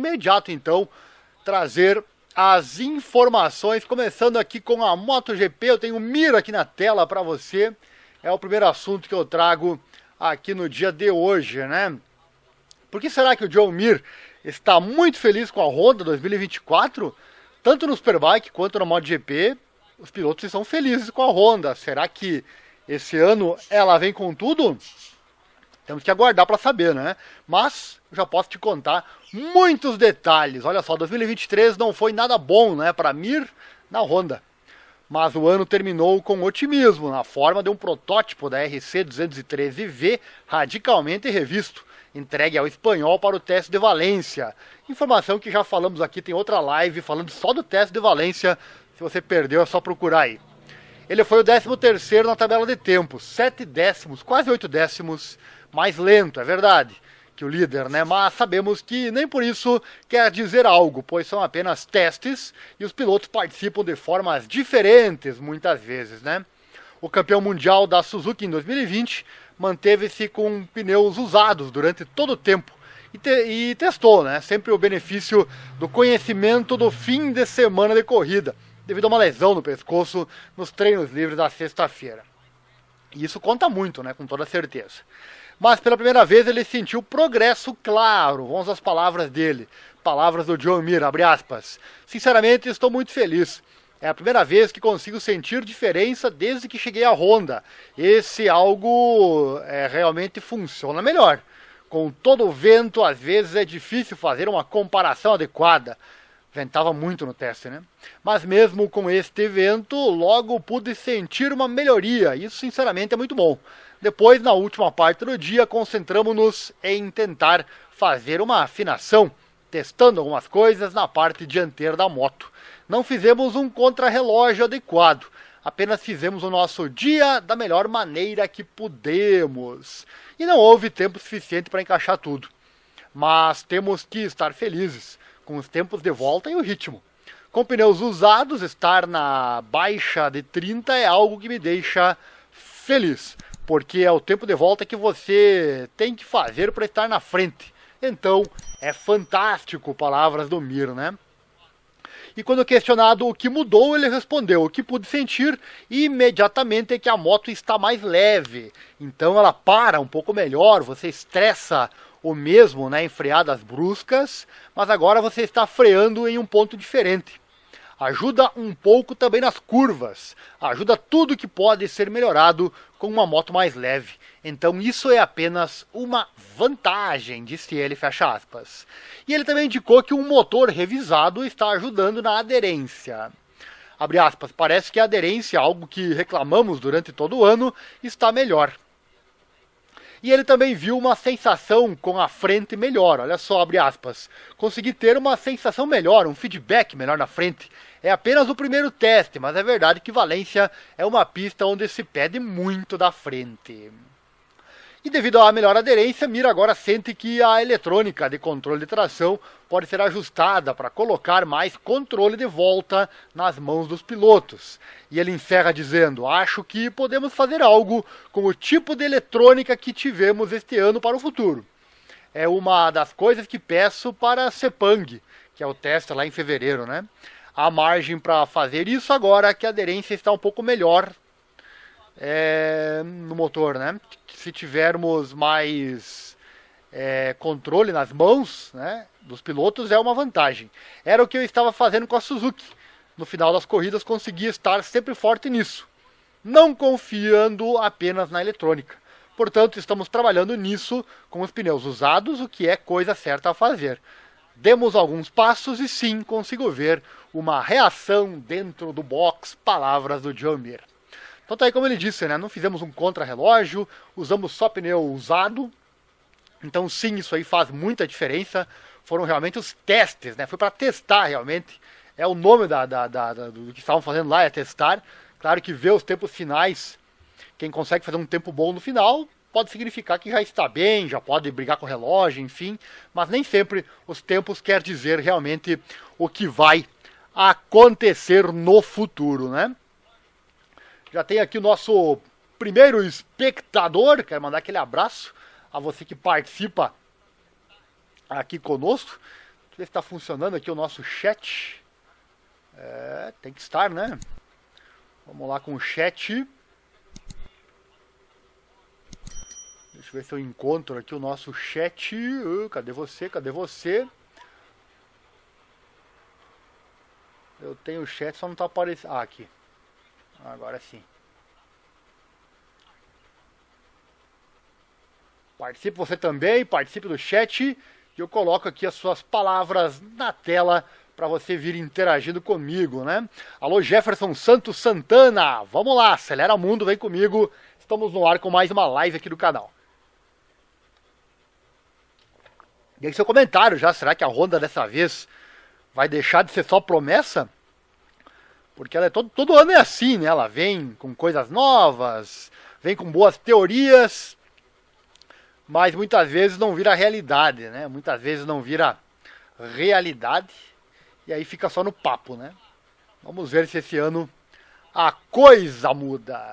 imediato então trazer as informações, começando aqui com a MotoGP. Eu tenho o Mir aqui na tela para você, é o primeiro assunto que eu trago aqui no dia de hoje, né? Por que será que o John Mir está muito feliz com a Honda 2024? Tanto no Superbike quanto no MotoGP, os pilotos estão felizes com a Honda. Será que esse ano ela vem com tudo? Temos que aguardar para saber, né? Mas já posso te contar muitos detalhes. Olha só, 2023 não foi nada bom, né, para Mir na Honda. Mas o ano terminou com otimismo, na forma de um protótipo da RC213V radicalmente revisto, entregue ao espanhol para o teste de Valência. Informação que já falamos aqui, tem outra live falando só do teste de Valência. Se você perdeu, é só procurar aí. Ele foi o 13º na tabela de tempos, 7 décimos, quase 8 décimos mais lento, é verdade, que o líder, né? Mas sabemos que nem por isso quer dizer algo, pois são apenas testes e os pilotos participam de formas diferentes muitas vezes, né? O campeão mundial da Suzuki em 2020 manteve-se com pneus usados durante todo o tempo e testou, né? Sempre o benefício do conhecimento do fim de semana de corrida, devido a uma lesão no pescoço nos treinos livres da sexta-feira. E isso conta muito, né? Com toda certeza. Mas pela primeira vez ele sentiu progresso claro. Vamos às palavras dele. Palavras do John Mir, abre aspas. Sinceramente, estou muito feliz. É a primeira vez que consigo sentir diferença desde que cheguei à Honda. Esse algo realmente funciona melhor. Com todo o vento, às vezes é difícil fazer uma comparação adequada. Ventava muito no teste, né? Mas mesmo com este vento, logo pude sentir uma melhoria. Isso, sinceramente, é muito bom. Depois, na última parte do dia, concentramos-nos em tentar fazer uma afinação, testando algumas coisas na parte dianteira da moto. Não fizemos um contrarrelógio adequado, apenas fizemos o nosso dia da melhor maneira que pudemos. E não houve tempo suficiente para encaixar tudo. Mas temos que estar felizes com os tempos de volta e o ritmo. Com pneus usados, estar na baixa de 30 é algo que me deixa feliz, porque é o tempo de volta que você tem que fazer para estar na frente. Então, é fantástico, palavras do Mir, né? E quando questionado o que mudou, ele respondeu: o que pude sentir imediatamente é que a moto está mais leve. Então ela para um pouco melhor, você estressa o mesmo, né, em freadas bruscas, mas agora você está freando em um ponto diferente. Ajuda um pouco também nas curvas, ajuda tudo que pode ser melhorado com uma moto mais leve. Então isso é apenas uma vantagem, disse ele, fecha aspas. E ele também indicou que um motor revisado está ajudando na aderência. Abre aspas, parece que a aderência, algo que reclamamos durante todo o ano, está melhor. E ele também viu uma sensação com a frente melhor, olha só, abre aspas. Consegui ter uma sensação melhor, um feedback melhor na frente. É apenas o primeiro teste, mas é verdade que Valência é uma pista onde se pede muito da frente. E devido à melhor aderência, Mir agora sente que a eletrônica de controle de tração pode ser ajustada para colocar mais controle de volta nas mãos dos pilotos. E ele encerra dizendo: acho que podemos fazer algo com o tipo de eletrônica que tivemos este ano para o futuro. É uma das coisas que peço para a Sepang, que é o teste lá em fevereiro, né? Há margem para fazer isso agora que a aderência está um pouco melhor no motor, né? Se tivermos mais controle nas mãos, né, dos pilotos, é uma vantagem. Era o que eu estava fazendo com a Suzuki. No final das corridas consegui estar sempre forte nisso, não confiando apenas na eletrônica. Portanto, estamos trabalhando nisso com os pneus usados, o que é coisa certa a fazer. Demos alguns passos e sim consigo ver uma reação dentro do box, palavras do John Mir. Então tá aí como ele disse, né? Não fizemos um contrarrelógio, usamos só pneu usado. Então sim, isso aí faz muita diferença. Foram realmente os testes, né? Foi para testar realmente. É o nome do que estavam fazendo lá, é testar. Claro que ver os tempos finais, quem consegue fazer um tempo bom no final, pode significar que já está bem, já pode brigar com o relógio, enfim. Mas nem sempre os tempos quer dizer realmente o que vai acontecer no futuro, né? Já tem aqui o nosso primeiro espectador, quero mandar aquele abraço a você que participa aqui conosco. ver se está funcionando aqui o nosso chat. Tem que estar, né? Vamos lá com o chat. Deixa eu ver se eu encontro aqui o nosso chat. Cadê você? Cadê você? Eu tenho o chat, só não tá aparecendo. Aqui. Agora sim. Participe você também, participe do chat. E eu coloco aqui as suas palavras na tela para você vir interagindo comigo, né? Alô, Jefferson Santos Santana. Vamos lá, acelera mundo, vem comigo. Estamos no ar com mais uma live aqui do canal. E aí seu comentário já, será que a Honda dessa vez vai deixar de ser só promessa? Porque ela todo ano é assim, né? Ela vem com coisas novas, vem com boas teorias, mas muitas vezes não vira realidade, né? Muitas vezes não vira realidade e aí fica só no papo, né? Vamos ver se esse ano a coisa muda.